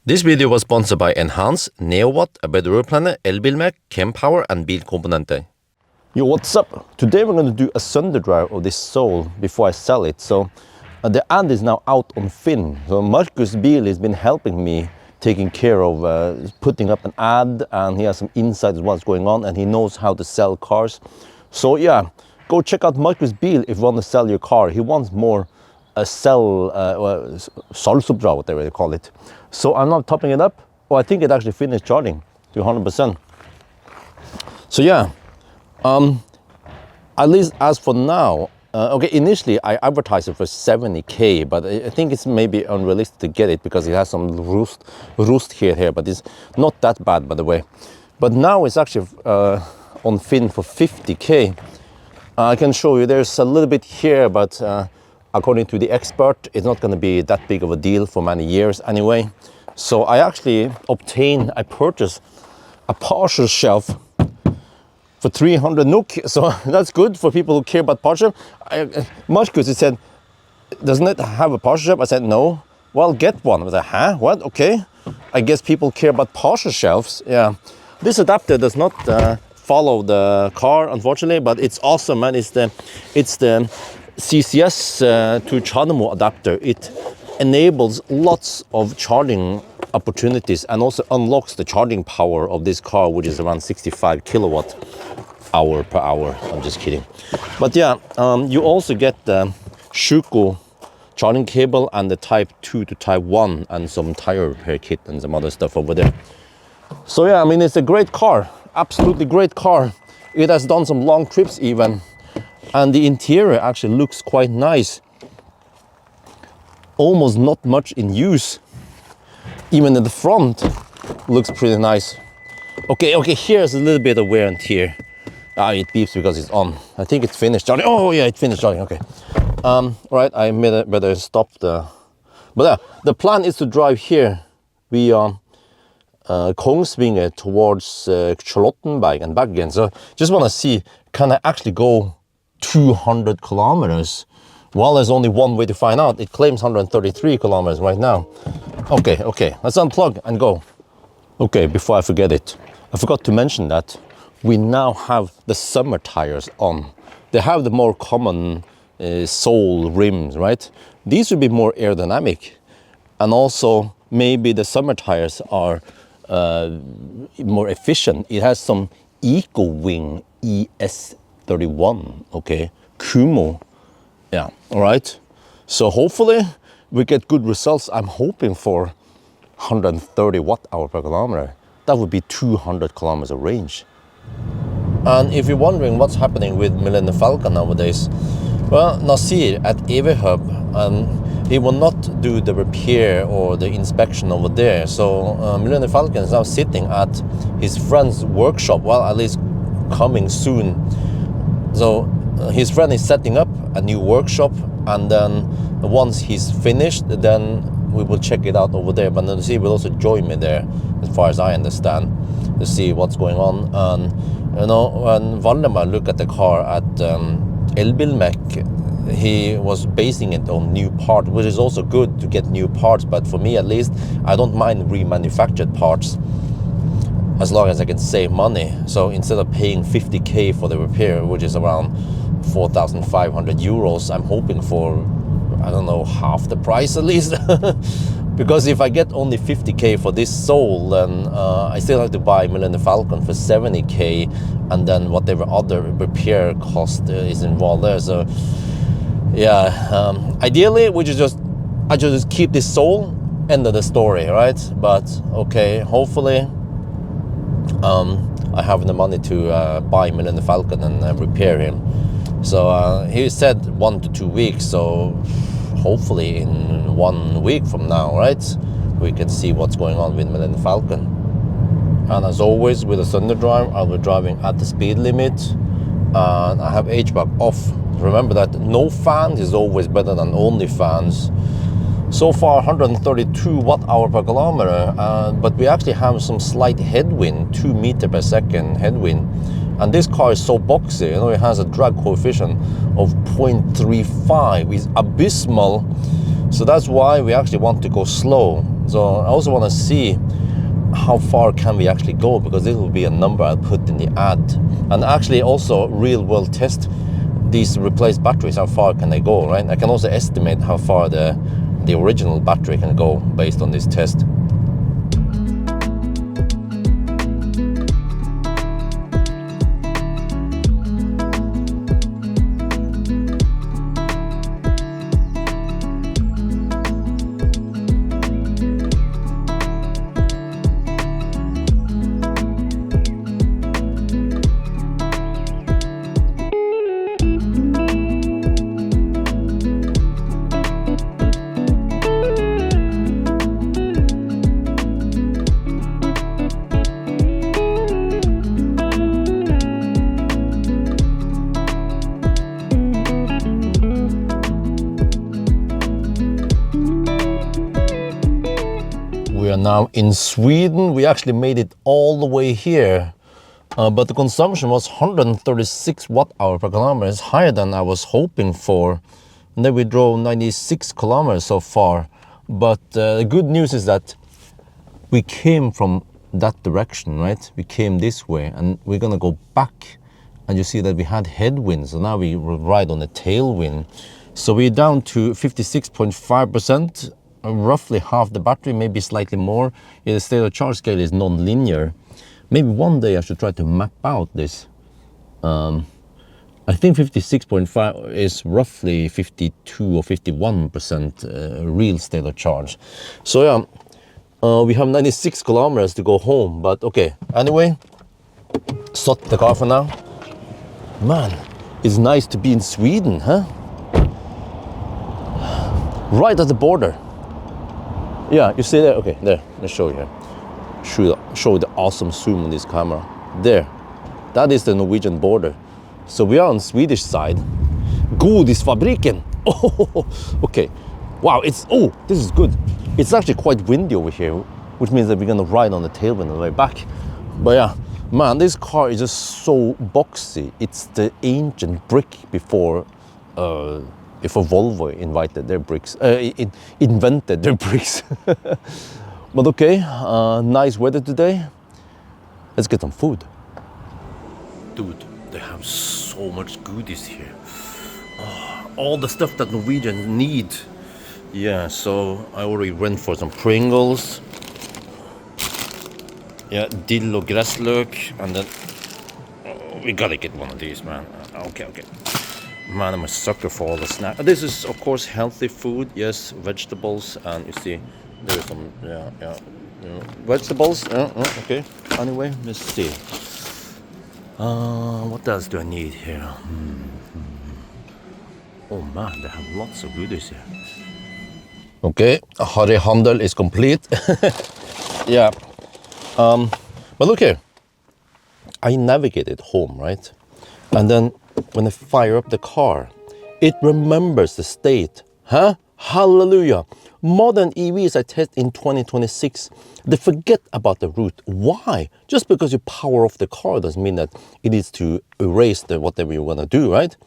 This video was sponsored by Enhance, NeoWatt, A Better Road Planner, Elbilmek, Kempower and Bilkomponenter. Yo, what's up? Today we're going to do a Sunday drive of this Soul before I sell it. So the ad is now out on Finn. So Markus Bil has been helping me taking care of putting up an ad, and he has some insight of what's going on, and he knows how to sell cars. So yeah, go check out Markus Bil if you want to sell your car. He wants more salgsoppdrag, whatever they call it. So I'm now topping it up. Oh, I think it actually finished charging to 100%. So yeah, at least as for now, okay, initially I advertised it for 70K, but I think it's maybe unrealistic to get it because it has some rust here, but it's not that bad, by the way. But now it's actually on Finn for 50K. I can show you there's a little bit here, but according to the expert, it's not going to be that big of a deal for many years anyway. So I actually purchased a partial shelf for 300 NOK. So that's good for people who care about partial. Markus, he said, doesn't it have a partial shelf? I said, no. Well, get one. I was like, huh? What? Okay. I guess people care about partial shelves. Yeah. This adapter does not follow the car, unfortunately, but it's awesome, man. It's the CCS to CHAdeMO adapter. It enables lots of charging opportunities and also unlocks the charging power of this car, which is around 65 kilowatt hour per hour. I'm just kidding. But yeah, you also get the Schuko charging cable and the Type 2 to Type 1 and some tire repair kit and some other stuff over there. So yeah, I mean, it's a great car, absolutely great car. It has done some long trips even. And the interior actually looks quite nice. Almost not much in use. Even in the front looks pretty nice. Okay, here's a little bit of wear and tear. It beeps because it's on. I think it's finished charging. Oh yeah, it finished charging, okay. Right, I better stop the... But yeah, the plan is to drive here via Kongsvinger towards Charlottenberg and back again. So just want to see, can I actually go 200 kilometers? Well, there's only one way to find out. It claims 133 kilometers right now. Okay, let's unplug and go. Okay, before I forget it, I forgot to mention that we now have the summer tires on. They have the more common Soul rims, right? These would be more aerodynamic, and also maybe the summer tires are more efficient. It has some EcoWing ES31, okay, Kumo. Yeah, all right. So hopefully we get good results. I'm hoping for 130 watt-hour per kilometer. That would be 200 kilometers of range. And if you're wondering what's happening with Millennium Falcon nowadays, well, Nasir at EV-Hub, he will not do the repair or the inspection over there. So Millennium Falcon is now sitting at his friend's workshop, well, at least coming soon. So his friend is setting up a new workshop, and then once he's finished, then we will check it out over there. But Nasir will also join me there, as far as I understand, to see what's going on. And you know, when Valdemar looked at the car at Elbilmek, he was basing it on new parts, which is also good to get new parts. But for me, at least, I don't mind remanufactured parts as long as I can save money. So instead of paying 50K for the repair, which is around 4,500 euros, I'm hoping for, I don't know, half the price at least. Because if I get only 50K for this Soul, then I still have to buy Millennium Falcon for 70K, and then whatever other repair cost is involved there. So yeah, ideally I just keep this Soul, end of the story, right? But okay, hopefully I have the money to buy Millennium Falcon and repair him. So he said 1 to 2 weeks, so hopefully in 1 week from now, right, we can see what's going on with Millennium Falcon. And as always with a Sunday drive, I'll be driving at the speed limit, and I have HVAC off. Remember that no fans is always better than only fans. So far 132 watt-hour per kilometer, but we actually have some slight headwind, 2 meters per second headwind. And this car is so boxy, you know, it has a drag coefficient of 0.35, it's abysmal. So that's why we actually want to go slow. So I also want to see how far can we actually go, because this will be a number I'll put in the ad. And actually also real world test these replaced batteries, how far can they go, right? I can also estimate how far the original battery can go based on this test. We are now in Sweden. We actually made it all the way here, but the consumption was 136 watt-hour per kilometer. It's higher than I was hoping for. And then we drove 96 kilometers so far. But the good news is that we came from that direction, right? We came this way, and we're gonna go back. And you see that we had headwind, so now we will ride on the tailwind. So we're down to 56.5%. Roughly half the battery, maybe slightly more. Yeah, the state of charge scale is non-linear. Maybe one day I should try to map out this. I think 56.5 is roughly 52 or 51% real state of charge. So yeah, we have 96 kilometers to go home, but okay. Anyway, stop the car for now. Man, it's nice to be in Sweden, huh? Right at the border. Yeah, you see there? Okay, there. Let me show you here. Show the awesome zoom on this camera. There. That is the Norwegian border. So we are on Swedish side. Godisfabriken. Oh, okay. Wow, this is good. It's actually quite windy over here, which means that we're gonna ride on the tailwind on the way back. But yeah, man, this car is just so boxy. It's the ancient brick before Volvo invented their bricks. But okay, nice weather today. Let's get some food. Dude, they have so much goodies here. Oh, all the stuff that Norwegians need. Yeah, so I already went for some Pringles. Yeah, dill og gressløk, and then we gotta get one of these, man. Okay. Man, I'm a sucker for all the snacks. This is, of course, healthy food. Yes, vegetables, and you see, there's some, vegetables. Okay. Anyway, let's see. What else do I need here? Oh man, they have lots of goodies here. Okay, Harry Handel is complete. Yeah. But look here. I navigated home, right? And then when I fire up the car, it remembers the state. Huh? Hallelujah. Modern EVs I test in 2026, they forget about the route. Why? Just because you power off the car doesn't mean that it needs to erase whatever you want to do, right?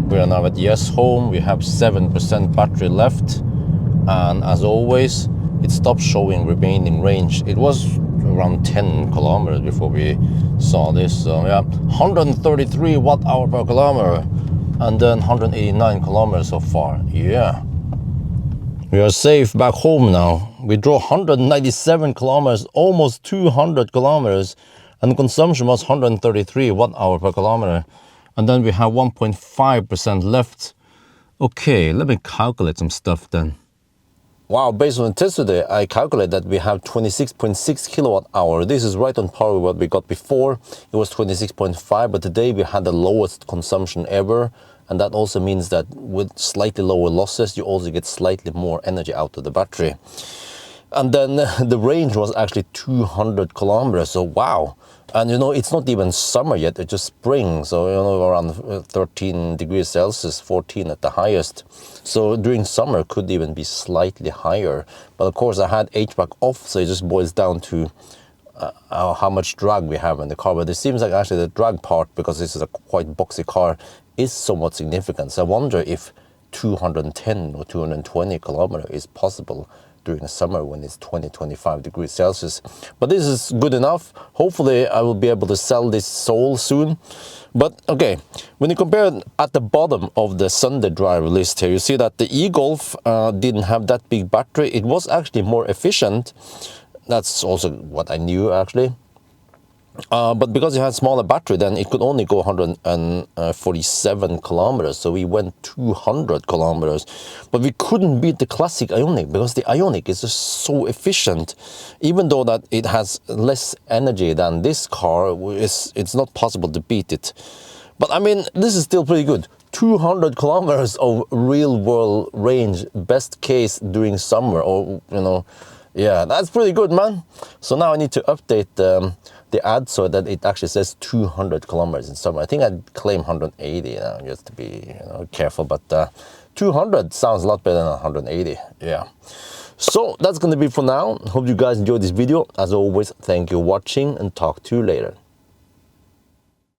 We are now at Yes Home. We have 7% battery left, and as always, it stopped showing remaining range. It was around 10 kilometers before we saw this. So yeah, 133 watt-hour per kilometer, and then 189 kilometers so far. Yeah, we are safe back home now. We drove 197 kilometers, almost 200 kilometers, and the consumption was 133 watt-hour per kilometer. And then we have 1.5% left. Okay, let me calculate some stuff then. wow, based on the test today, I calculate that we have 26.6 kilowatt hour. This is right on par with what we got before. It was 26.5, but today we had the lowest consumption ever. And that also means that with slightly lower losses, you also get slightly more energy out of the battery. And then the range was actually 200 kilometers, so wow. And you know, it's not even summer yet, it's just spring, so you know, around 13 degrees Celsius, 14 at the highest. So during summer could even be slightly higher. But of course I had HVAC off, so it just boils down to how much drag we have in the car. But it seems like actually the drag part, because this is a quite boxy car, is somewhat significant. So I wonder if 210 or 220 kilometers is possible during the summer when it's 20-25 degrees Celsius. But this is good enough. Hopefully I will be able to sell this Soul soon. But okay, when you compare it at the bottom of the Sunday driver list here, you see that the e-Golf didn't have that big battery. It was actually more efficient. That's also what I knew actually. But because it had smaller battery, then it could only go 147 kilometers. So we went 200 kilometers. But we couldn't beat the classic Ioniq, because the Ioniq is just so efficient. Even though that it has less energy than this car, it's not possible to beat it. But I mean, this is still pretty good. 200 kilometers of real world range, best case during summer, or you know, yeah, that's pretty good, man. So now I need to update the ad so that it actually says 200 kilometers in summer. I think I'd claim 180 now, just to be careful, but 200 sounds a lot better than 180, yeah. So that's gonna be for now. Hope you guys enjoyed this video. As always, thank you for watching, and talk to you later.